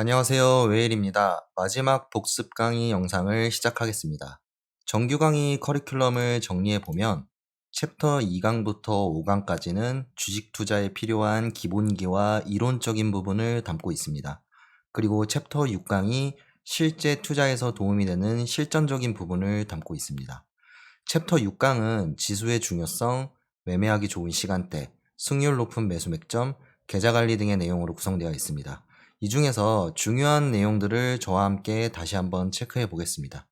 안녕하세요. 웨일입니다. 마지막 복습 강의 영상을 시작하겠습니다. 정규 강의 커리큘럼을 정리해보면 챕터 2강부터 5강까지는 주식 투자에 필요한 기본기와 이론적인 부분을 담고 있습니다. 그리고 챕터 6강이 실제 투자에서 도움이 되는 실전적인 부분을 담고 있습니다. 챕터 6강은 지수의 중요성, 매매하기 좋은 시간대, 승률 높은 매수 맥점, 계좌관리 등의 내용으로 구성되어 있습니다. 이 중에서 중요한 내용들을 저와 함께 다시 한번 체크해 보겠습니다.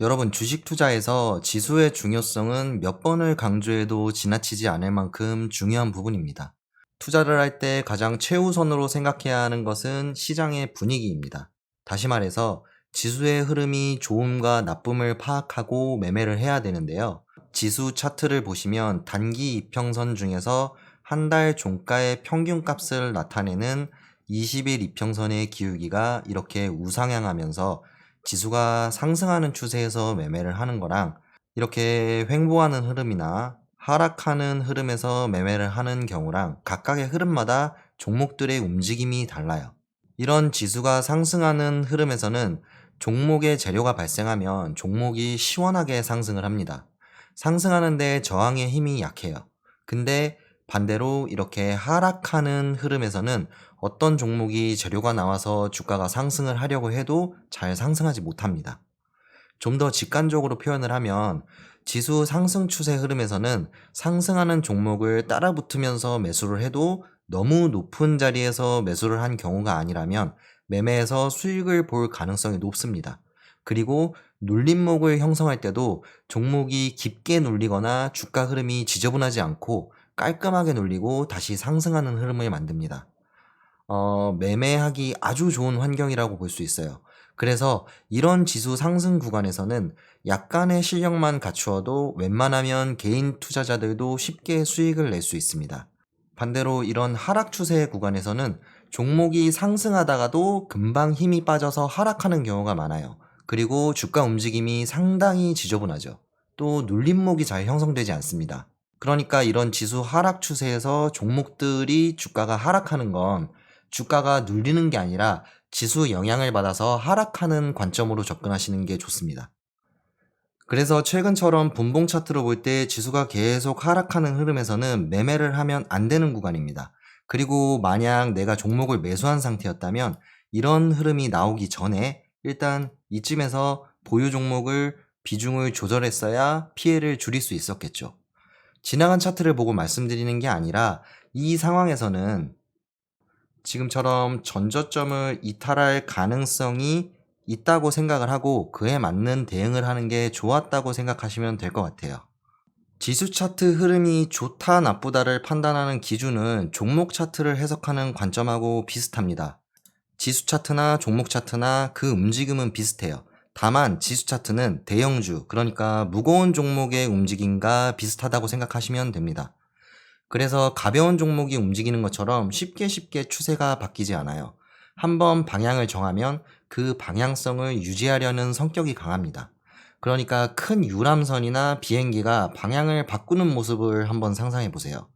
여러분, 주식 투자에서 지수의 중요성은 몇 번을 강조해도 지나치지 않을 만큼 중요한 부분입니다. 투자를 할 때 가장 최우선으로 생각해야 하는 것은 시장의 분위기입니다. 다시 말해서 지수의 흐름이 좋음과 나쁨을 파악하고 매매를 해야 되는데요. 지수 차트를 보시면 단기 이평선 중에서 한 달 종가의 평균값을 나타내는 20일 이평선의 기울기가 이렇게 우상향하면서 지수가 상승하는 추세에서 매매를 하는 거랑 이렇게 횡보하는 흐름이나 하락하는 흐름에서 매매를 하는 경우랑 각각의 흐름마다 종목들의 움직임이 달라요. 이런 지수가 상승하는 흐름에서는 종목의 재료가 발생하면 종목이 시원하게 상승을 합니다. 상승하는데 저항의 힘이 약해요. 근데 반대로 이렇게 하락하는 흐름에서는 어떤 종목이 재료가 나와서 주가가 상승을 하려고 해도 잘 상승하지 못합니다. 좀 더 직관적으로 표현을 하면 지수 상승 추세 흐름에서는 상승하는 종목을 따라 붙으면서 매수를 해도 너무 높은 자리에서 매수를 한 경우가 아니라면 매매에서 수익을 볼 가능성이 높습니다. 그리고 눌림목을 형성할 때도 종목이 깊게 눌리거나 주가 흐름이 지저분하지 않고 깔끔하게 눌리고 다시 상승하는 흐름을 만듭니다. 매매하기 아주 좋은 환경이라고 볼 수 있어요. 그래서 이런 지수 상승 구간에서는 약간의 실력만 갖추어도 웬만하면 개인 투자자들도 쉽게 수익을 낼 수 있습니다. 반대로 이런 하락 추세 구간에서는 종목이 상승하다가도 금방 힘이 빠져서 하락하는 경우가 많아요. 그리고 주가 움직임이 상당히 지저분하죠. 또 눌림목이 잘 형성되지 않습니다. 그러니까 이런 지수 하락 추세에서 종목들이 주가가 하락하는 건 주가가 눌리는 게 아니라 지수 영향을 받아서 하락하는 관점으로 접근하시는 게 좋습니다. 그래서 최근처럼 분봉 차트로 볼 때 지수가 계속 하락하는 흐름에서는 매매를 하면 안 되는 구간입니다. 그리고 만약 내가 종목을 매수한 상태였다면 이런 흐름이 나오기 전에 일단 이쯤에서 보유 종목을 비중을 조절했어야 피해를 줄일 수 있었겠죠. 지나간 차트를 보고 말씀드리는 게 아니라 이 상황에서는 지금처럼 전저점을 이탈할 가능성이 있다고 생각을 하고 그에 맞는 대응을 하는 게 좋았다고 생각하시면 될 것 같아요. 지수 차트 흐름이 좋다 나쁘다를 판단하는 기준은 종목 차트를 해석하는 관점하고 비슷합니다. 지수 차트나 종목 차트나 그 움직임은 비슷해요. 다만 지수 차트는 대형주, 그러니까 무거운 종목의 움직임과 비슷하다고 생각하시면 됩니다. 그래서 가벼운 종목이 움직이는 것처럼 쉽게 추세가 바뀌지 않아요. 한번 방향을 정하면 그 방향성을 유지하려는 성격이 강합니다. 그러니까 큰 유람선이나 비행기가 방향을 바꾸는 모습을 한번 상상해 보세요.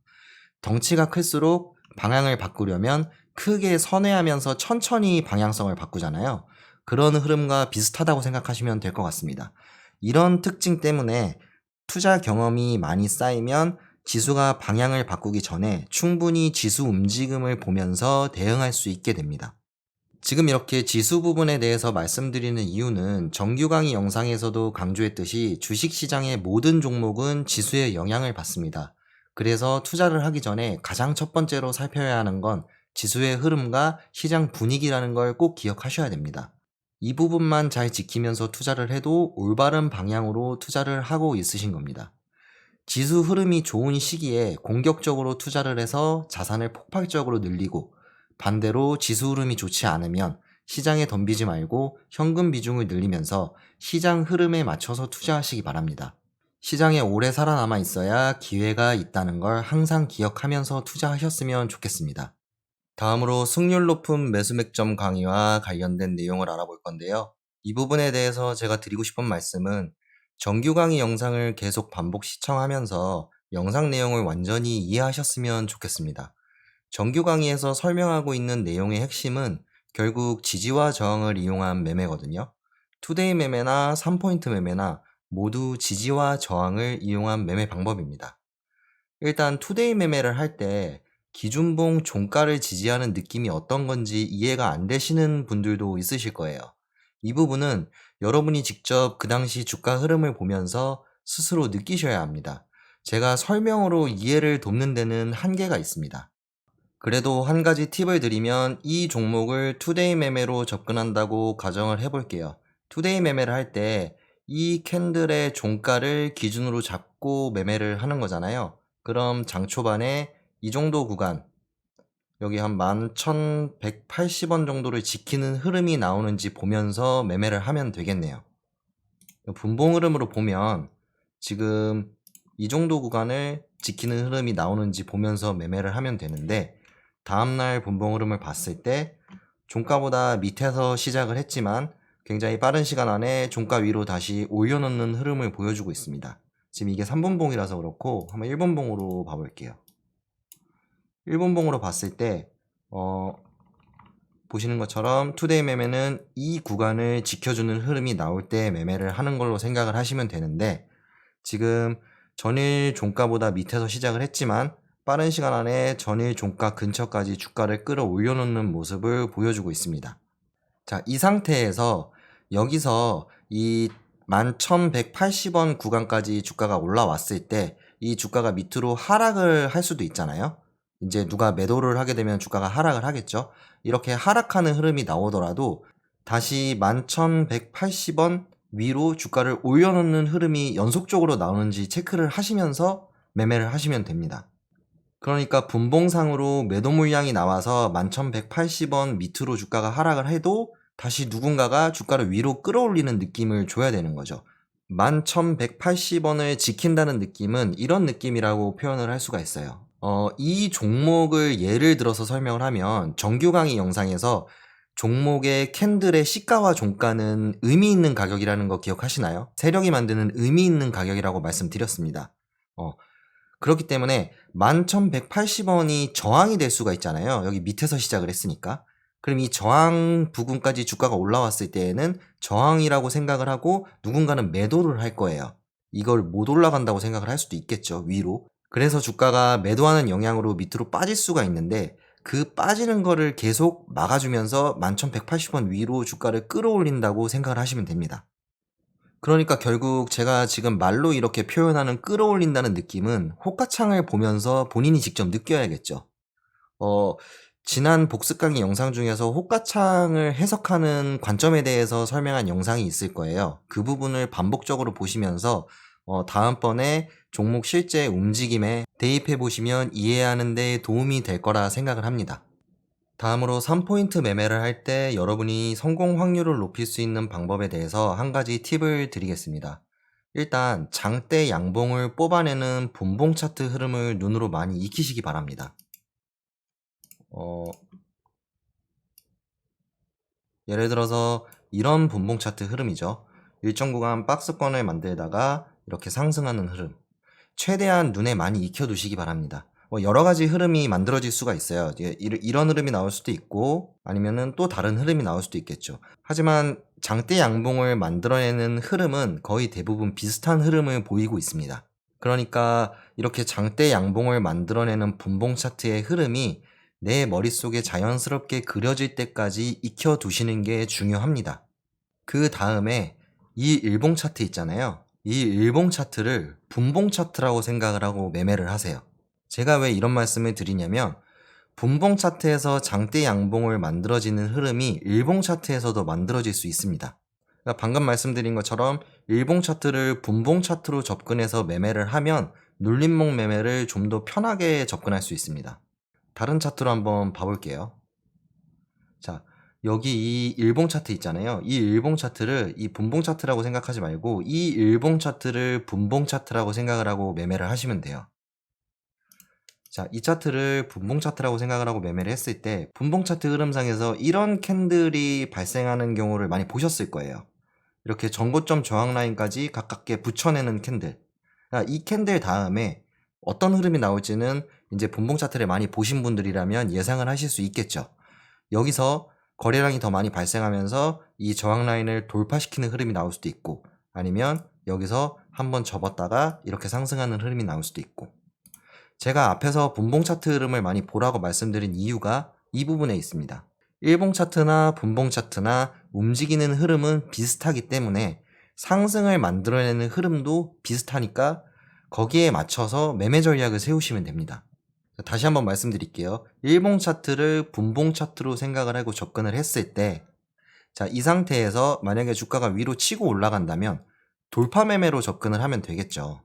덩치가 클수록 방향을 바꾸려면 크게 선회하면서 천천히 방향성을 바꾸잖아요. 그런 흐름과 비슷하다고 생각하시면 될 것 같습니다. 이런 특징 때문에 투자 경험이 많이 쌓이면 지수가 방향을 바꾸기 전에 충분히 지수 움직임을 보면서 대응할 수 있게 됩니다. 지금 이렇게 지수 부분에 대해서 말씀드리는 이유는 정규 강의 영상에서도 강조했듯이 주식시장의 모든 종목은 지수의 영향을 받습니다. 그래서 투자를 하기 전에 가장 첫 번째로 살펴야 하는 건 지수의 흐름과 시장 분위기라는 걸 꼭 기억하셔야 됩니다. 이 부분만 잘 지키면서 투자를 해도 올바른 방향으로 투자를 하고 있으신 겁니다. 지수 흐름이 좋은 시기에 공격적으로 투자를 해서 자산을 폭발적으로 늘리고 반대로 지수 흐름이 좋지 않으면 시장에 덤비지 말고 현금 비중을 늘리면서 시장 흐름에 맞춰서 투자하시기 바랍니다. 시장에 오래 살아남아 있어야 기회가 있다는 걸 항상 기억하면서 투자하셨으면 좋겠습니다. 다음으로 승률 높은 매수 맥점 강의와 관련된 내용을 알아볼 건데요. 이 부분에 대해서 제가 드리고 싶은 말씀은 정규 강의 영상을 계속 반복 시청하면서 영상 내용을 완전히 이해하셨으면 좋겠습니다. 정규 강의에서 설명하고 있는 내용의 핵심은 결국 지지와 저항을 이용한 매매거든요. 투데이 매매나 3포인트 매매나 모두 지지와 저항을 이용한 매매 방법입니다. 일단 투데이 매매를 할 때 기준봉 종가를 지지하는 느낌이 어떤 건지 이해가 안 되시는 분들도 있으실 거예요. 이 부분은 여러분이 직접 그 당시 주가 흐름을 보면서 스스로 느끼셔야 합니다. 제가 설명으로 이해를 돕는 데는 한계가 있습니다. 그래도 한 가지 팁을 드리면 이 종목을 투데이 매매로 접근한다고 가정을 해볼게요. 투데이 매매를 할 때 이 캔들의 종가를 기준으로 잡고 매매를 하는 거잖아요. 그럼 장 초반에 이 정도 구간, 여기 한 11,180원 정도를 지키는 흐름이 나오는지 보면서 매매를 하면 되겠네요. 분봉 흐름으로 보면 지금 이 정도 구간을 지키는 흐름이 나오는지 보면서 매매를 하면 되는데, 다음날 분봉 흐름을 봤을 때 종가보다 밑에서 시작을 했지만 굉장히 빠른 시간 안에 종가 위로 다시 올려놓는 흐름을 보여주고 있습니다. 지금 이게 3분봉이라서 그렇고 한번 1분봉으로 봐볼게요. 1분봉으로 봤을 때 보시는 것처럼 투데이 매매는 이 구간을 지켜주는 흐름이 나올 때 매매를 하는 걸로 생각을 하시면 되는데, 지금 전일 종가보다 밑에서 시작을 했지만 빠른 시간 안에 전일 종가 근처까지 주가를 끌어올려 놓는 모습을 보여주고 있습니다. 자, 이 상태에서 여기서 이 11,180원 구간까지 주가가 올라왔을 때 이 주가가 밑으로 하락을 할 수도 있잖아요. 이제 누가 매도를 하게 되면 주가가 하락을 하겠죠. 이렇게 하락하는 흐름이 나오더라도 다시 11,180원 위로 주가를 올려놓는 흐름이 연속적으로 나오는지 체크를 하시면서 매매를 하시면 됩니다. 그러니까 분봉상으로 매도 물량이 나와서 11,180원 밑으로 주가가 하락을 해도 다시 누군가가 주가를 위로 끌어올리는 느낌을 줘야 되는 거죠. 11,180원을 지킨다는 느낌은 이런 느낌이라고 표현을 할 수가 있어요. 이 종목을 예를 들어서 설명을 하면 정규 강의 영상에서 종목의 캔들의 시가와 종가는 의미 있는 가격이라는 거 기억하시나요? 세력이 만드는 의미 있는 가격이라고 말씀드렸습니다. 그렇기 때문에 11,180원이 저항이 될 수가 있잖아요. 여기 밑에서 시작을 했으니까. 그럼 이 저항 부근까지 주가가 올라왔을 때에는 저항이라고 생각을 하고 누군가는 매도를 할 거예요. 이걸 못 올라간다고 생각을 할 수도 있겠죠, 위로. 그래서 주가가 매도하는 영향으로 밑으로 빠질 수가 있는데, 그 빠지는 거를 계속 막아주면서 11,180원 위로 주가를 끌어올린다고 생각을 하시면 됩니다. 그러니까 결국 제가 지금 말로 이렇게 표현하는 끌어올린다는 느낌은 호가창을 보면서 본인이 직접 느껴야겠죠. 지난 복습 강의 영상 중에서 호가창을 해석하는 관점에 대해서 설명한 영상이 있을 거예요. 그 부분을 반복적으로 보시면서 다음번에 종목 실제 움직임에 대입해 보시면 이해하는 데 도움이 될 거라 생각을 합니다. 다음으로 3포인트 매매를 할 때 여러분이 성공 확률을 높일 수 있는 방법에 대해서 한 가지 팁을 드리겠습니다. 일단 장대 양봉을 뽑아내는 분봉 차트 흐름을 눈으로 많이 익히시기 바랍니다. 예를 들어서 이런 분봉 차트 흐름이죠. 일정 구간 박스권을 만들다가 이렇게 상승하는 흐름. 최대한 눈에 많이 익혀두시기 바랍니다. 여러 가지 흐름이 만들어질 수가 있어요. 이런 흐름이 나올 수도 있고 아니면은 또 다른 흐름이 나올 수도 있겠죠. 하지만 장대 양봉을 만들어내는 흐름은 거의 대부분 비슷한 흐름을 보이고 있습니다. 그러니까 이렇게 장대 양봉을 만들어내는 분봉 차트의 흐름이 내 머릿속에 자연스럽게 그려질 때까지 익혀두시는 게 중요합니다. 그 다음에 이 일봉 차트 있잖아요. 이 일봉 차트를 분봉 차트라고 생각을 하고 매매를 하세요. 제가 왜 이런 말씀을 드리냐면 분봉 차트에서 장대 양봉을 만들어지는 흐름이 일봉 차트에서도 만들어질 수 있습니다. 그러니까 방금 말씀드린 것처럼 일봉 차트를 분봉 차트로 접근해서 매매를 하면 눌림목 매매를 좀 더 편하게 접근할 수 있습니다. 다른 차트로 한번 봐볼게요. 자, 여기 이 일봉 차트 있잖아요. 이 일봉 차트를 이 분봉 차트라고 생각하지 말고 이 일봉 차트를 분봉 차트라고 생각을 하고 매매를 하시면 돼요. 자, 이 차트를 분봉 차트라고 생각을 하고 매매를 했을 때 분봉 차트 흐름상에서 이런 캔들이 발생하는 경우를 많이 보셨을 거예요. 이렇게 전고점 저항 라인까지 가깝게 붙여내는 캔들. 이 캔들 다음에 어떤 흐름이 나올지는 이제 분봉 차트를 많이 보신 분들이라면 예상을 하실 수 있겠죠. 여기서 거래량이 더 많이 발생하면서 이 저항 라인을 돌파시키는 흐름이 나올 수도 있고, 아니면 여기서 한번 접었다가 이렇게 상승하는 흐름이 나올 수도 있고, 제가 앞에서 분봉 차트 흐름을 많이 보라고 말씀드린 이유가 이 부분에 있습니다. 일봉 차트나 분봉 차트나 움직이는 흐름은 비슷하기 때문에 상승을 만들어내는 흐름도 비슷하니까 거기에 맞춰서 매매 전략을 세우시면 됩니다. 다시 한번 말씀드릴게요. 일봉 차트를 분봉 차트로 생각을 하고 접근을 했을 때, 자, 이 상태에서 만약에 주가가 위로 치고 올라간다면 돌파 매매로 접근을 하면 되겠죠.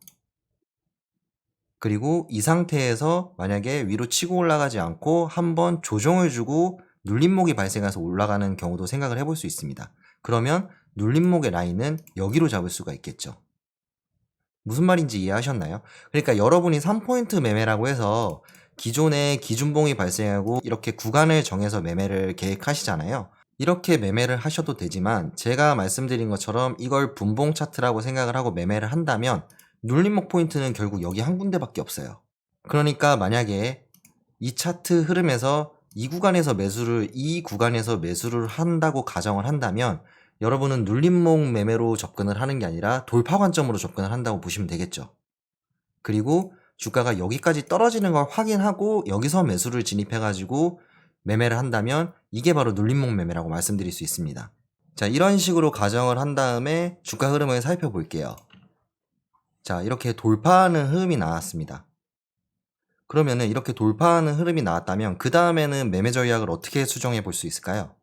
그리고 이 상태에서 만약에 위로 치고 올라가지 않고 한번 조정을 주고 눌림목이 발생해서 올라가는 경우도 생각을 해볼 수 있습니다. 그러면 눌림목의 라인은 여기로 잡을 수가 있겠죠. 무슨 말인지 이해하셨나요? 그러니까 여러분이 3포인트 매매라고 해서 기존에 기준봉이 발생하고 이렇게 구간을 정해서 매매를 계획하시잖아요. 이렇게 매매를 하셔도 되지만 제가 말씀드린 것처럼 이걸 분봉 차트라고 생각을 하고 매매를 한다면 눌림목 포인트는 결국 여기 한 군데밖에 없어요. 그러니까 만약에 이 차트 흐름에서 이 구간에서 매수를 한다고 가정을 한다면 여러분은 눌림목 매매로 접근을 하는 게 아니라 돌파 관점으로 접근을 한다고 보시면 되겠죠. 그리고 주가가 여기까지 떨어지는 걸 확인하고 여기서 매수를 진입해가지고 매매를 한다면 이게 바로 눌림목 매매라고 말씀드릴 수 있습니다. 자, 이런 식으로 가정을 한 다음에 주가 흐름을 살펴볼게요. 자, 이렇게 돌파하는 흐름이 나왔습니다. 그러면은 이렇게 돌파하는 흐름이 나왔다면 그 다음에는 매매 전략을 어떻게 수정해 볼 수 있을까요?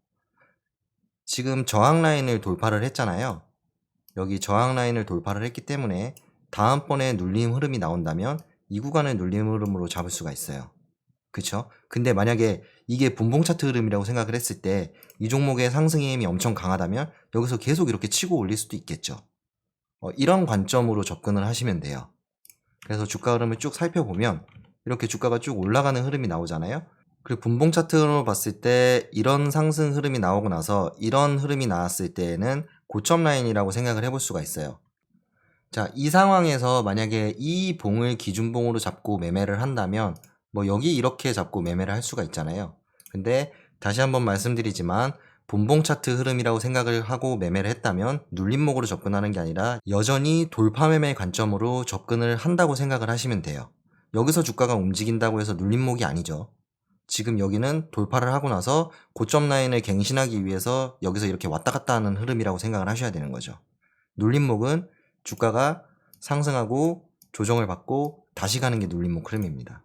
지금 저항 라인을 돌파를 했잖아요. 여기 저항 라인을 돌파를 했기 때문에 다음번에 눌림 흐름이 나온다면 이 구간을 눌림 흐름으로 잡을 수가 있어요. 그쵸? 근데 만약에 이게 분봉 차트 흐름이라고 생각을 했을 때 이 종목의 상승의 힘이 엄청 강하다면 여기서 계속 이렇게 치고 올릴 수도 있겠죠. 이런 관점으로 접근을 하시면 돼요. 그래서 주가 흐름을 쭉 살펴보면 이렇게 주가가 쭉 올라가는 흐름이 나오잖아요. 그리고 분봉 차트로 봤을 때 이런 상승 흐름이 나오고 나서 이런 흐름이 나왔을 때에는 고점 라인이라고 생각을 해볼 수가 있어요. 자, 이 상황에서 만약에 이 봉을 기준봉으로 잡고 매매를 한다면 뭐 여기 이렇게 잡고 매매를 할 수가 있잖아요. 근데 다시 한번 말씀드리지만 분봉 차트 흐름이라고 생각을 하고 매매를 했다면 눌림목으로 접근하는 게 아니라 여전히 돌파 매매 관점으로 접근을 한다고 생각을 하시면 돼요. 여기서 주가가 움직인다고 해서 눌림목이 아니죠. 지금 여기는 돌파를 하고 나서 고점 라인을 갱신하기 위해서 여기서 이렇게 왔다 갔다 하는 흐름이라고 생각을 하셔야 되는 거죠. 눌림목은 주가가 상승하고 조정을 받고 다시 가는 게 눌림목 흐름입니다.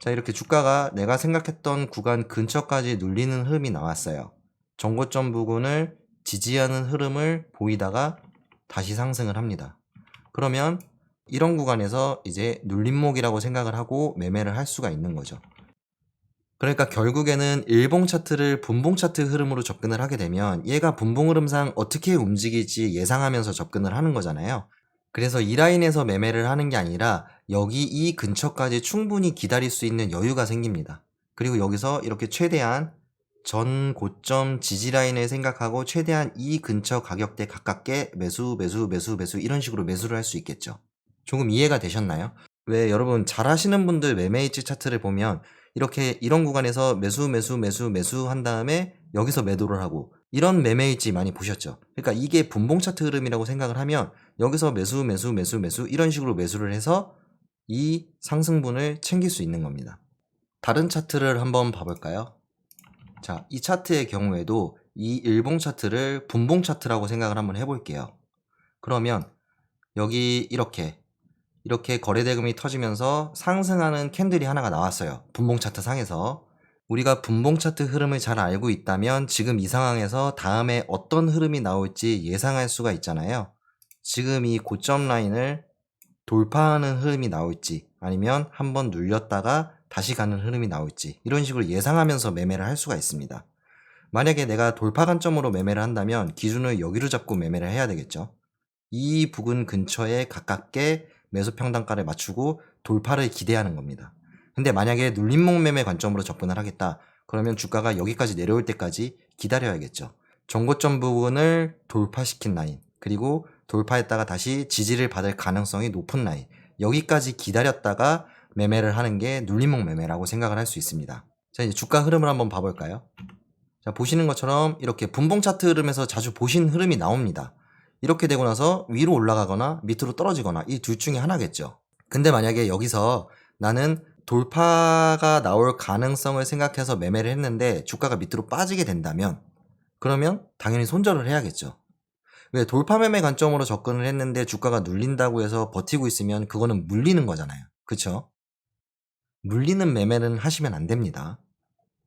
자, 이렇게 주가가 내가 생각했던 구간 근처까지 눌리는 흐름이 나왔어요. 정고점 부근을 지지하는 흐름을 보이다가 다시 상승을 합니다. 그러면 이런 구간에서 이제 눌림목이라고 생각을 하고 매매를 할 수가 있는 거죠. 그러니까 결국에는 일봉 차트를 분봉 차트 흐름으로 접근을 하게 되면 얘가 분봉 흐름상 어떻게 움직일지 예상하면서 접근을 하는 거잖아요. 그래서 이 라인에서 매매를 하는 게 아니라 여기 이 근처까지 충분히 기다릴 수 있는 여유가 생깁니다. 그리고 여기서 이렇게 최대한 전 고점 지지 라인을 생각하고 최대한 이 근처 가격대 가깝게 매수 이런 식으로 매수를 할 수 있겠죠. 조금 이해가 되셨나요? 왜 여러분 잘 하시는 분들 매매 일지 차트를 보면 이렇게 이런 구간에서 매수 한 다음에 여기서 매도를 하고 이런 매매 일지 많이 보셨죠? 그러니까 이게 분봉 차트 흐름이라고 생각을 하면 여기서 매수 이런 식으로 매수를 해서 이 상승분을 챙길 수 있는 겁니다. 다른 차트를 한번 봐볼까요? 자, 이 차트의 경우에도 이 일봉 차트를 분봉 차트라고 생각을 한번 해볼게요. 그러면 여기 이렇게 거래대금이 터지면서 상승하는 캔들이 하나가 나왔어요. 분봉 차트 상에서. 우리가 분봉 차트 흐름을 잘 알고 있다면 지금 이 상황에서 다음에 어떤 흐름이 나올지 예상할 수가 있잖아요. 지금 이 고점 라인을 돌파하는 흐름이 나올지 아니면 한번 눌렸다가 다시 가는 흐름이 나올지 이런 식으로 예상하면서 매매를 할 수가 있습니다. 만약에 내가 돌파 관점으로 매매를 한다면 기준을 여기로 잡고 매매를 해야 되겠죠. 이 부근 근처에 가깝게 매수 평단가를 맞추고 돌파를 기대하는 겁니다. 근데 만약에 눌림목 매매 관점으로 접근을 하겠다. 그러면 주가가 여기까지 내려올 때까지 기다려야겠죠. 정고점 부분을 돌파시킨 라인, 그리고 돌파했다가 다시 지지를 받을 가능성이 높은 라인, 여기까지 기다렸다가 매매를 하는 게 눌림목 매매라고 생각을 할 수 있습니다. 자, 이제 주가 흐름을 한번 봐볼까요? 자, 보시는 것처럼 이렇게 분봉 차트 흐름에서 자주 보신 흐름이 나옵니다. 이렇게 되고 나서 위로 올라가거나 밑으로 떨어지거나 이 둘 중에 하나겠죠. 근데 만약에 여기서 나는 돌파가 나올 가능성을 생각해서 매매를 했는데 주가가 밑으로 빠지게 된다면 그러면 당연히 손절을 해야겠죠. 왜 돌파 매매 관점으로 접근을 했는데 주가가 눌린다고 해서 버티고 있으면 그거는 물리는 거잖아요. 그쵸? 물리는 매매는 하시면 안 됩니다.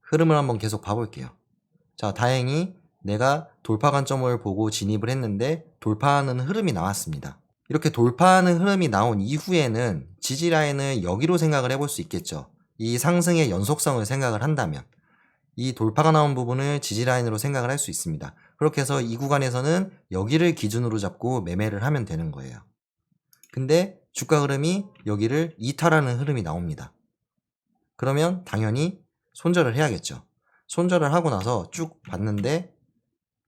흐름을 한번 계속 봐볼게요. 자, 다행히 내가 돌파 관점을 보고 진입을 했는데 돌파하는 흐름이 나왔습니다. 이렇게 돌파하는 흐름이 나온 이후에는 지지 라인을 여기로 생각을 해볼 수 있겠죠. 이 상승의 연속성을 생각을 한다면 이 돌파가 나온 부분을 지지 라인으로 생각을 할 수 있습니다. 그렇게 해서 이 구간에서는 여기를 기준으로 잡고 매매를 하면 되는 거예요. 근데 주가 흐름이 여기를 이탈하는 흐름이 나옵니다. 그러면 당연히 손절을 해야겠죠. 손절을 하고 나서 쭉 봤는데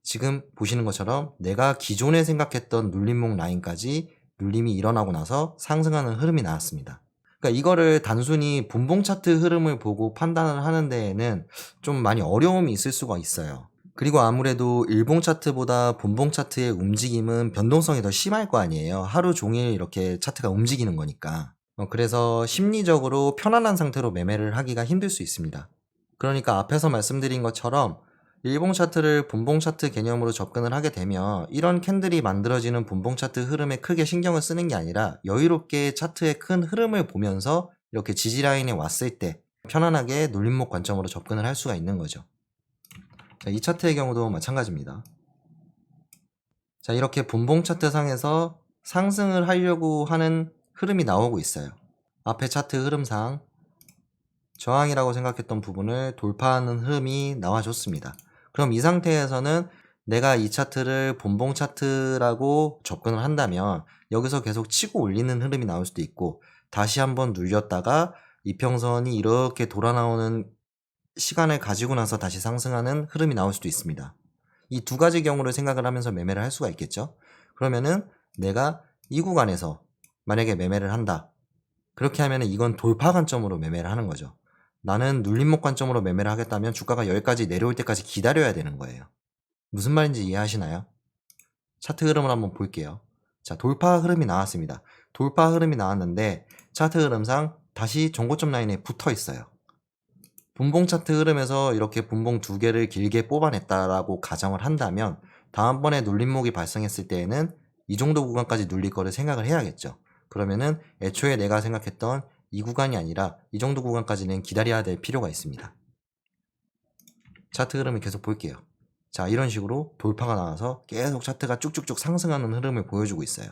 지금 보시는 것처럼 내가 기존에 생각했던 눌림목 라인까지 눌림이 일어나고 나서 상승하는 흐름이 나왔습니다. 그러니까 이거를 단순히 분봉 차트 흐름을 보고 판단을 하는 데에는 좀 많이 어려움이 있을 수가 있어요. 그리고 아무래도 일봉 차트보다 분봉 차트의 움직임은 변동성이 더 심할 거 아니에요. 하루 종일 이렇게 차트가 움직이는 거니까. 그래서 심리적으로 편안한 상태로 매매를 하기가 힘들 수 있습니다. 그러니까 앞에서 말씀드린 것처럼 일봉 차트를 분봉 차트 개념으로 접근을 하게 되면 이런 캔들이 만들어지는 분봉 차트 흐름에 크게 신경을 쓰는 게 아니라 여유롭게 차트의 큰 흐름을 보면서 이렇게 지지 라인에 왔을 때 편안하게 눌림목 관점으로 접근을 할 수가 있는 거죠. 자, 이 차트의 경우도 마찬가지입니다. 자, 이렇게 분봉 차트 상에서 상승을 하려고 하는 흐름이 나오고 있어요. 앞에 차트 흐름상 저항이라고 생각했던 부분을 돌파하는 흐름이 나와줬습니다. 그럼 이 상태에서는 내가 이 차트를 분봉 차트라고 접근을 한다면 여기서 계속 치고 올리는 흐름이 나올 수도 있고 다시 한번 눌렸다가 이평선이 이렇게 돌아 나오는 시간을 가지고 나서 다시 상승하는 흐름이 나올 수도 있습니다. 이 두 가지 경우를 생각을 하면서 매매를 할 수가 있겠죠. 그러면은 내가 이 구간에서 만약에 매매를 한다. 그렇게 하면 이건 돌파 관점으로 매매를 하는 거죠. 나는 눌림목 관점으로 매매를 하겠다면 주가가 여기까지 내려올 때까지 기다려야 되는 거예요. 무슨 말인지 이해하시나요? 차트 흐름을 한번 볼게요. 자, 돌파 흐름이 나왔습니다. 돌파 흐름이 나왔는데 차트 흐름상 다시 전고점 라인에 붙어 있어요. 분봉 차트 흐름에서 이렇게 분봉 두 개를 길게 뽑아냈다라고 가정을 한다면 다음번에 눌림목이 발생했을 때에는 이 정도 구간까지 눌릴 거를 생각을 해야겠죠. 그러면은 애초에 내가 생각했던 이 구간이 아니라 이 정도 구간까지는 기다려야 될 필요가 있습니다. 차트 흐름을 계속 볼게요. 자, 이런 식으로 돌파가 나와서 계속 차트가 쭉쭉쭉 상승하는 흐름을 보여주고 있어요.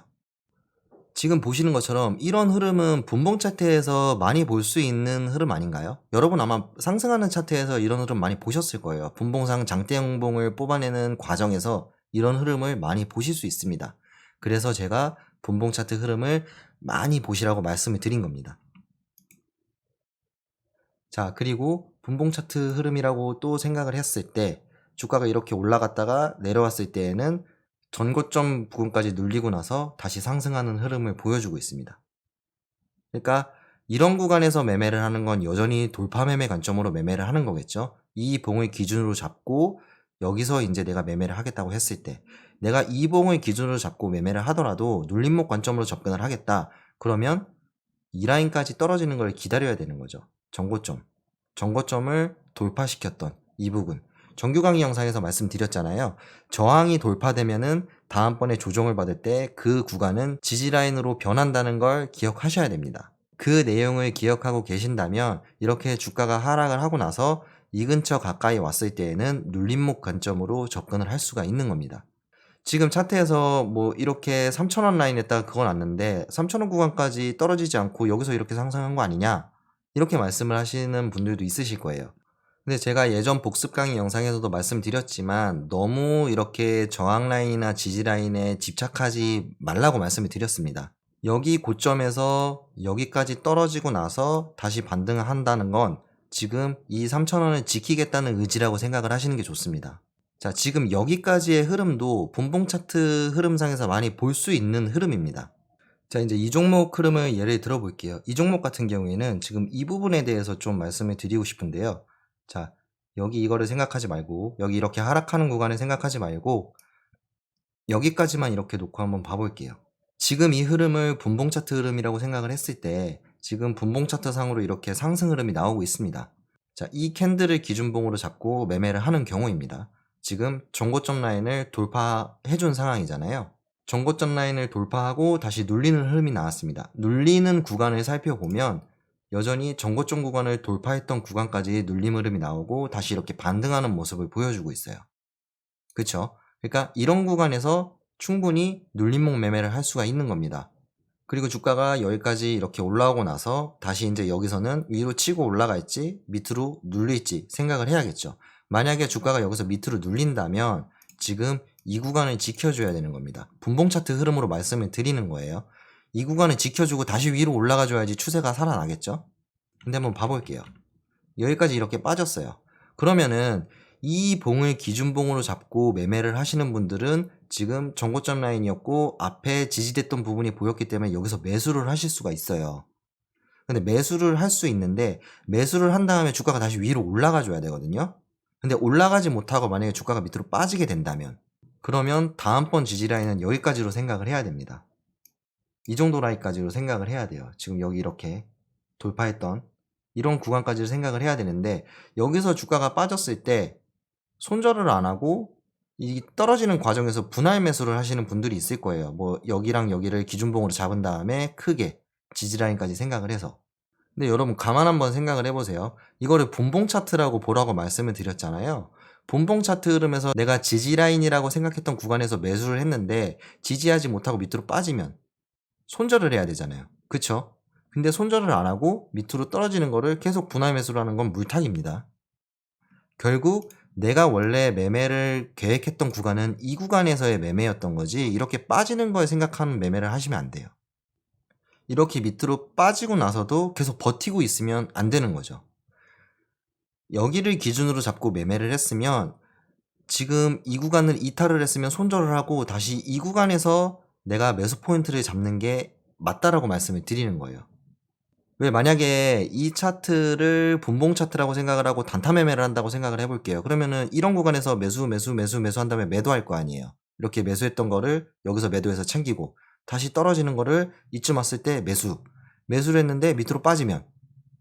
지금 보시는 것처럼 이런 흐름은 분봉 차트에서 많이 볼 수 있는 흐름 아닌가요? 여러분 아마 상승하는 차트에서 이런 흐름 많이 보셨을 거예요. 분봉상 장대형봉을 뽑아내는 과정에서 이런 흐름을 많이 보실 수 있습니다. 그래서 제가 분봉 차트 흐름을 많이 보시라고 말씀을 드린 겁니다. 자, 그리고 분봉 차트 흐름이라고 또 생각을 했을 때 주가가 이렇게 올라갔다가 내려왔을 때에는 전고점 부근까지 눌리고 나서 다시 상승하는 흐름을 보여주고 있습니다. 그러니까 이런 구간에서 매매를 하는 건 여전히 돌파 매매 관점으로 매매를 하는 거겠죠. 이 봉을 기준으로 잡고 여기서 이제 내가 매매를 하겠다고 했을 때 내가 이 봉을 기준으로 잡고 매매를 하더라도 눌림목 관점으로 접근을 하겠다. 그러면 이 라인까지 떨어지는 걸 기다려야 되는 거죠. 전고점을 돌파시켰던 이 부분. 정규 강의 영상에서 말씀드렸잖아요. 저항이 돌파되면은 다음번에 조정을 받을 때 그 구간은 지지 라인으로 변한다는 걸 기억하셔야 됩니다. 그 내용을 기억하고 계신다면 이렇게 주가가 하락을 하고 나서 이 근처 가까이 왔을 때에는 눌림목 관점으로 접근을 할 수가 있는 겁니다. 지금 차트에서 뭐 이렇게 3,000원 라인에다가 그건 왔는데 3,000원 구간까지 떨어지지 않고 여기서 이렇게 상승한 거 아니냐? 이렇게 말씀을 하시는 분들도 있으실 거예요. 근데 제가 예전 복습 강의 영상에서도 말씀드렸지만 너무 이렇게 저항 라인이나 지지 라인에 집착하지 말라고 말씀을 드렸습니다. 여기 고점에서 여기까지 떨어지고 나서 다시 반등을 한다는 건 지금 이 3,000원을 지키겠다는 의지라고 생각을 하시는 게 좋습니다. 자, 지금 여기까지의 흐름도 분봉 차트 흐름상에서 많이 볼 수 있는 흐름입니다. 자, 이제 이 종목 흐름을 예를 들어 볼게요. 이 종목 같은 경우에는 지금 이 부분에 대해서 좀 말씀을 드리고 싶은데요. 자, 여기 이거를 생각하지 말고, 여기 이렇게 하락하는 구간을 생각하지 말고, 여기까지만 이렇게 놓고 한번 봐볼게요. 지금 이 흐름을 분봉 차트 흐름이라고 생각을 했을 때, 지금 분봉 차트 상으로 이렇게 상승 흐름이 나오고 있습니다. 자, 이 캔들을 기준봉으로 잡고 매매를 하는 경우입니다. 지금 전고점 라인을 돌파해준 상황이잖아요. 전고점 라인을 돌파하고 다시 눌리는 흐름이 나왔습니다. 눌리는 구간을 살펴보면 여전히 전고점 구간을 돌파했던 구간까지 눌림 흐름이 나오고 다시 이렇게 반등하는 모습을 보여주고 있어요. 그쵸? 그러니까 이런 구간에서 충분히 눌림목 매매를 할 수가 있는 겁니다. 그리고 주가가 여기까지 이렇게 올라오고 나서 다시 이제 여기서는 위로 치고 올라갈지 밑으로 눌릴지 생각을 해야겠죠. 만약에 주가가 여기서 밑으로 눌린다면 지금 이 구간을 지켜줘야 되는 겁니다. 분봉 차트 흐름으로 말씀을 드리는 거예요. 이 구간을 지켜주고 다시 위로 올라가 줘야지 추세가 살아나겠죠. 근데 한번 봐볼게요. 여기까지 이렇게 빠졌어요. 그러면은 이 봉을 기준봉으로 잡고 매매를 하시는 분들은 지금 전고점 라인이었고 앞에 지지됐던 부분이 보였기 때문에 여기서 매수를 하실 수가 있어요. 근데 매수를 할 수 있는데 매수를 한 다음에 주가가 다시 위로 올라가 줘야 되거든요. 근데 올라가지 못하고 만약에 주가가 밑으로 빠지게 된다면 그러면 다음번 지지 라인은 여기까지로 생각을 해야 됩니다. 이 정도 라인까지로 생각을 해야 돼요. 지금 여기 이렇게 돌파했던 이런 구간까지를 생각을 해야 되는데 여기서 주가가 빠졌을 때 손절을 안 하고 이 떨어지는 과정에서 분할 매수를 하시는 분들이 있을 거예요. 뭐 여기랑 여기를 기준봉으로 잡은 다음에 크게 지지라인까지 생각을 해서. 근데 여러분 가만 한번 생각을 해보세요. 이거를 분봉 차트라고 보라고 말씀을 드렸잖아요. 분봉 차트 흐름에서 내가 지지라인이라고 생각했던 구간에서 매수를 했는데 지지하지 못하고 밑으로 빠지면 손절을 해야 되잖아요. 그쵸? 근데 손절을 안 하고 밑으로 떨어지는 거를 계속 분할 매수를 하는 건 물타기입니다. 결국 내가 원래 매매를 계획했던 구간은 이 구간에서의 매매였던 거지 이렇게 빠지는 걸 생각하는 매매를 하시면 안 돼요. 이렇게 밑으로 빠지고 나서도 계속 버티고 있으면 안 되는 거죠. 여기를 기준으로 잡고 매매를 했으면 지금 이 구간을 이탈을 했으면 손절을 하고 다시 이 구간에서 내가 매수 포인트를 잡는 게 맞다라고 말씀을 드리는 거예요. 왜 만약에 이 차트를 분봉 차트라고 생각을 하고 단타 매매를 한다고 생각을 해볼게요. 그러면은 이런 구간에서 매수한 다음에 매도할 거 아니에요. 이렇게 매수했던 거를 여기서 매도해서 챙기고 다시 떨어지는 거를 이쯤 왔을 때 매수를 했는데 밑으로 빠지면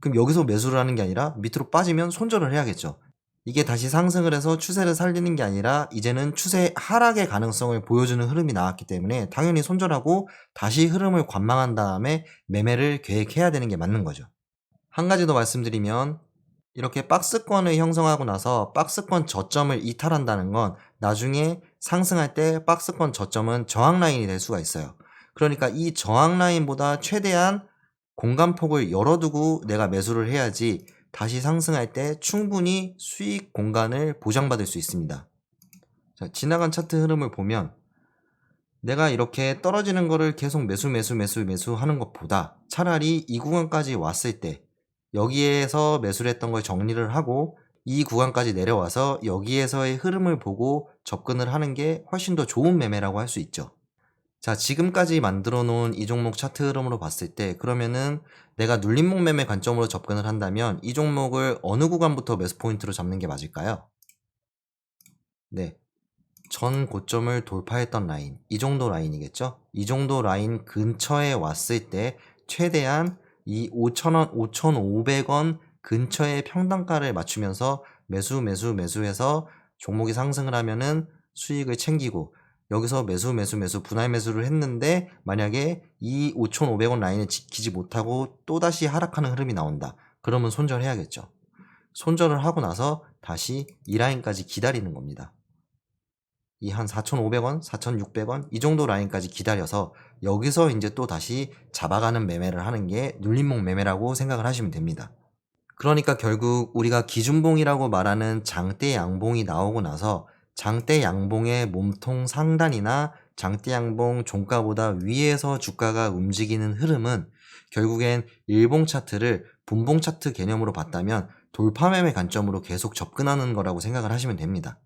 그럼 여기서 매수를 하는 게 아니라 밑으로 빠지면 손절을 해야겠죠. 이게 다시 상승을 해서 추세를 살리는 게 아니라 이제는 추세 하락의 가능성을 보여주는 흐름이 나왔기 때문에 당연히 손절하고 다시 흐름을 관망한 다음에 매매를 계획해야 되는 게 맞는 거죠. 한 가지 더 말씀드리면 이렇게 박스권을 형성하고 나서 박스권 저점을 이탈한다는 건 나중에 상승할 때 박스권 저점은 저항 라인이 될 수가 있어요. 그러니까 이 저항 라인보다 최대한 공간폭을 열어두고 내가 매수를 해야지 다시 상승할 때 충분히 수익 공간을 보장받을 수 있습니다. 자, 지나간 차트 흐름을 보면 내가 이렇게 떨어지는 거를 계속 매수 하는 것보다 차라리 이 구간까지 왔을 때 여기에서 매수를 했던 걸 정리를 하고 이 구간까지 내려와서 여기에서의 흐름을 보고 접근을 하는 게 훨씬 더 좋은 매매라고 할 수 있죠. 자, 지금까지 만들어 놓은 이 종목 차트 흐름으로 봤을 때 그러면은 내가 눌림목 매매 관점으로 접근을 한다면 이 종목을 어느 구간부터 매수 포인트로 잡는 게 맞을까요? 네. 전 고점을 돌파했던 라인, 이 정도 라인이겠죠? 이 정도 라인 근처에 왔을 때 최대한 이 5,000원, 5,500원 근처의 평단가를 맞추면서 매수해서 종목이 상승을 하면은 수익을 챙기고 여기서 매수 분할 매수를 했는데 만약에 이 5,500원 라인을 지키지 못하고 또다시 하락하는 흐름이 나온다. 그러면 손절해야겠죠. 손절을 하고 나서 다시 이 라인까지 기다리는 겁니다. 이 한 4,500원, 4,600원 이 정도 라인까지 기다려서 여기서 이제 또 다시 잡아가는 매매를 하는 게 눌림목 매매라고 생각을 하시면 됩니다. 그러니까 결국 우리가 기준봉이라고 말하는 장대 양봉이 나오고 나서 장대 양봉의 몸통 상단이나 장대 양봉 종가보다 위에서 주가가 움직이는 흐름은 결국엔 일봉 차트를 분봉 차트 개념으로 봤다면 돌파 매매 관점으로 계속 접근하는 거라고 생각을 하시면 됩니다.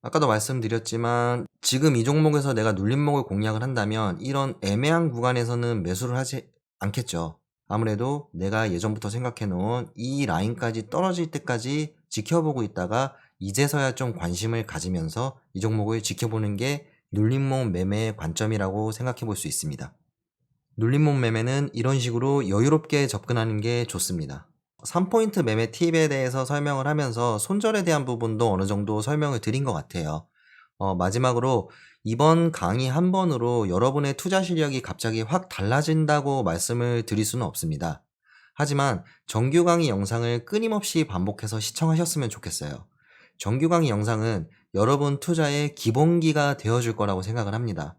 아까도 말씀드렸지만 지금 이 종목에서 내가 눌림목을 공략을 한다면 이런 애매한 구간에서는 매수를 하지 않겠죠. 아무래도 내가 예전부터 생각해 놓은 이 라인까지 떨어질 때까지 지켜보고 있다가 이제서야 좀 관심을 가지면서 이 종목을 지켜보는 게 눌림목 매매의 관점이라고 생각해 볼 수 있습니다. 눌림목 매매는 이런 식으로 여유롭게 접근하는 게 좋습니다. 3포인트 매매 팁에 대해서 설명을 하면서 손절에 대한 부분도 어느 정도 설명을 드린 것 같아요. 마지막으로 이번 강의 한 번으로 여러분의 투자 실력이 갑자기 확 달라진다고 말씀을 드릴 수는 없습니다. 하지만 정규 강의 영상을 끊임없이 반복해서 시청하셨으면 좋겠어요. 정규 강의 영상은 여러분 투자의 기본기가 되어줄 거라고 생각을 합니다.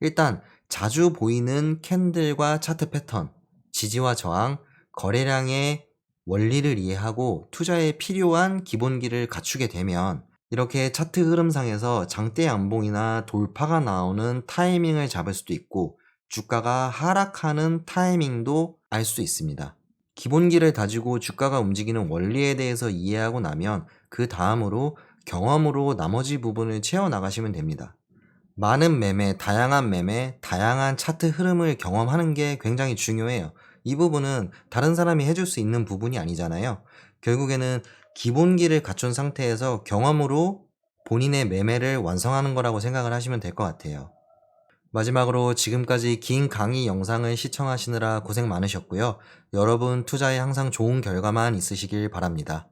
일단 자주 보이는 캔들과 차트 패턴, 지지와 저항, 거래량의 원리를 이해하고 투자에 필요한 기본기를 갖추게 되면 이렇게 차트 흐름상에서 장대 양봉이나 돌파가 나오는 타이밍을 잡을 수도 있고 주가가 하락하는 타이밍도 알 수 있습니다. 기본기를 다지고 주가가 움직이는 원리에 대해서 이해하고 나면 그 다음으로 경험으로 나머지 부분을 채워나가시면 됩니다. 많은 매매, 다양한 차트 흐름을 경험하는 게 굉장히 중요해요. 이 부분은 다른 사람이 해줄 수 있는 부분이 아니잖아요. 결국에는 기본기를 갖춘 상태에서 경험으로 본인의 매매를 완성하는 거라고 생각을 하시면 될 것 같아요. 마지막으로 지금까지 긴 강의 영상을 시청하시느라 고생 많으셨고요. 여러분 투자에 항상 좋은 결과만 있으시길 바랍니다.